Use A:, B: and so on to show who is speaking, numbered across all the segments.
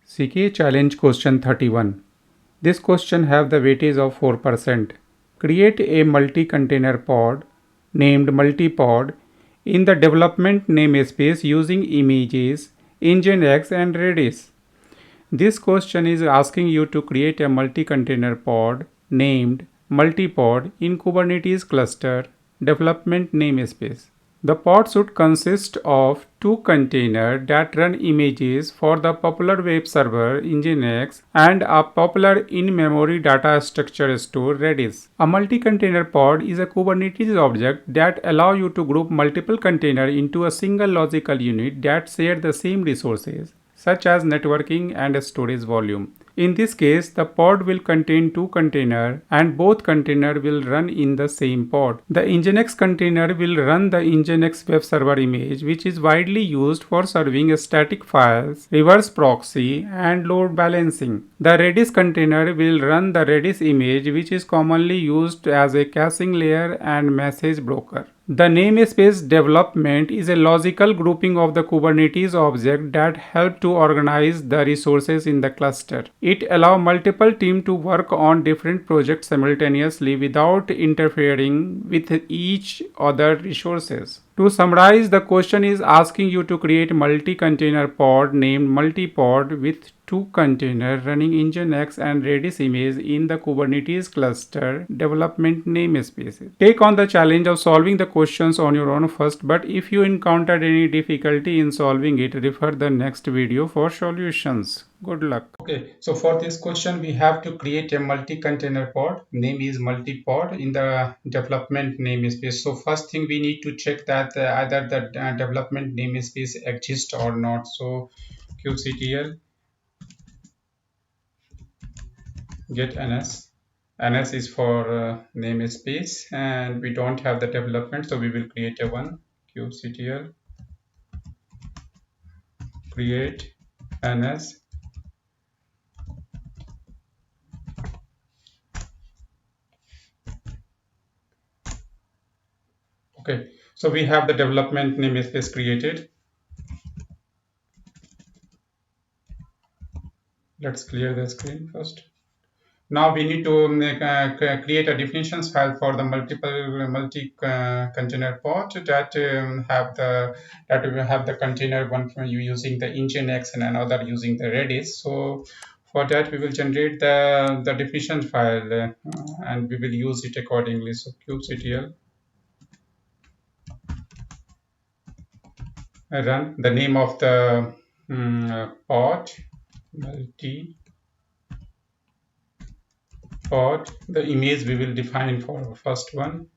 A: CKA Challenge Question 31. This question have the weightage of 4%. Create a multi-container pod named multipod in the development namespace using images, Nginx and Redis. This question is asking you to create a multi-container pod named multipod in Kubernetes cluster development namespace. The pod should consist of two containers that run images for the popular web server Nginx and a popular in-memory data structure store Redis. A multi-container pod is a Kubernetes object that allows you to group multiple containers into a single logical unit that share the same resources, such as networking and storage volume. In this case, the pod will contain two containers and both containers will run in the same pod. The Nginx container will run the Nginx web server image, which is widely used for serving static files, reverse proxy, and load balancing. The Redis container will run the Redis image, which is commonly used as a caching layer and message broker. The namespace development is a logical grouping of the Kubernetes objects that help to organize the resources in the cluster. It allows multiple teams to work on different projects simultaneously without interfering with each other resources. To summarize, the question is asking you to create multi-container pod named multipod with two containers running Nginx and Redis image in the Kubernetes cluster development namespaces. Take on the challenge of solving the questions on your own first, but if you encountered any difficulty in solving it, refer the next video for solutions. Good luck. Okay, so for this question, we have to create a multi-container pod. Name is multipod in the development namespace. So first thing we need to check that either the development namespace exists or not. So kubectl get ns. Ns is for namespace, and we don't have the development, so we will create a one. Kubectl create ns. Okay, so we have the development namespace created. Let's clear the screen first. Now we need to create a definitions file for the multi-container pod that will have the container one from you using the Nginx and another using the Redis. So for that we will generate the definition file and we will use it accordingly. So kubectl run the name of the pod multi pod. The image we will define for first one.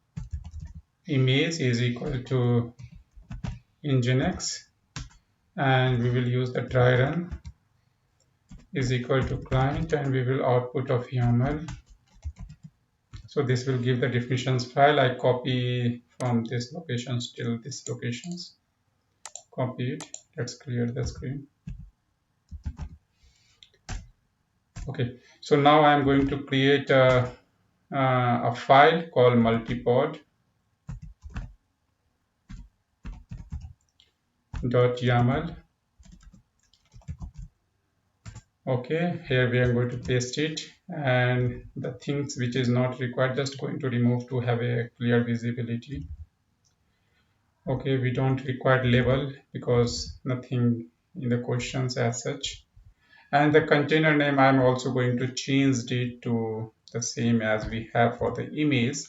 A: Image is equal to Nginx, and we will use the dry run is equal to client, and we will output of YAML. So this will give the definitions file. I copy from this locations till this locations. Copy it. Let's clear the screen. Okay, so now I am going to create a file called multipod.yaml. Okay, here we are going to paste it, and the things which is not required just going to remove to have a clear visibility. Okay, we don't require label because nothing in the questions as such. And the container name, I'm also going to change it to the same as we have for the image,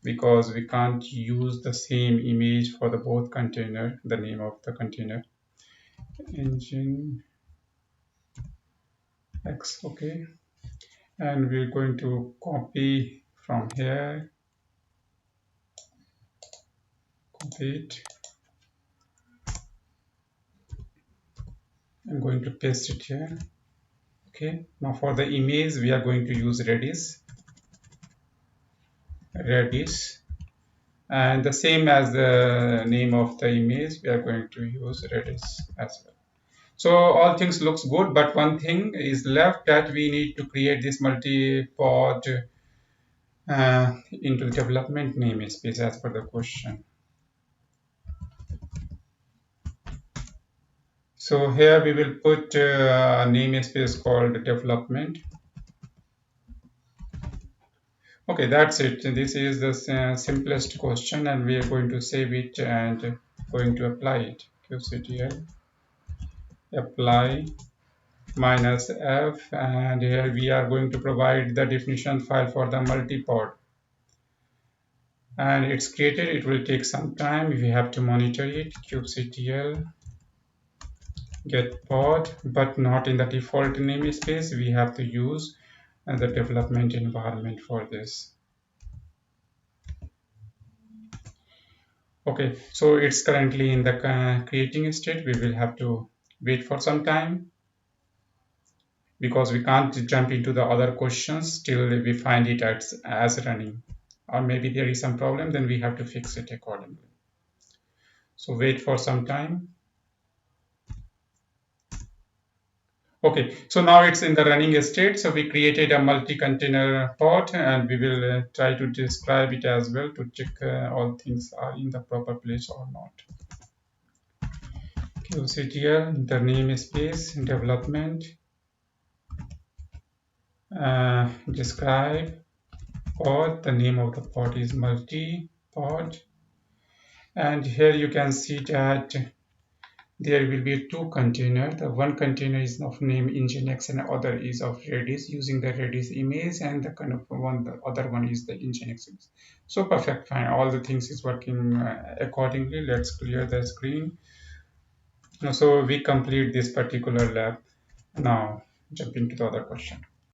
A: because we can't use the same image for the both container. The name of the container Nginx. Okay, and we're going to copy from here, copy it. I'm going to paste it here. Okay, now for the image we are going to use Redis, and the same as the name of the image we are going to use Redis as well. So all things looks good, but one thing is left, that we need to create this multi-pod into the development namespace as per the question. So here we will put a namespace called development. Okay, that's it. This is the simplest question, and we are going to save it and going to apply it. QCTL apply minus F, and here we are going to provide the definition file for the multipod. And it's created. It will take some time. We have to monitor it. kubectl get pod, but not in the default namespace. We have to use the development environment for this. Okay, so it's currently in the creating state. We will have to wait for some time because we can't jump into the other questions till we find it as running. Or maybe there is some problem, then we have to fix it accordingly. So wait for some time. Okay, so now it's in the running state. So we created a multi-container pod, and we will try to describe it as well to check all things are in the proper place or not. QCTL, the namespace, development, describe pod. The name of the pod is multi-pod. And here you can see that there will be two containers. The one container is of name Nginx and other is of Redis using the Redis image, and the kind of one, the other one is the Nginx image. So perfect, fine. All the things is working accordingly. Let's clear the screen. So we complete this particular lab. Now jumping to the other question.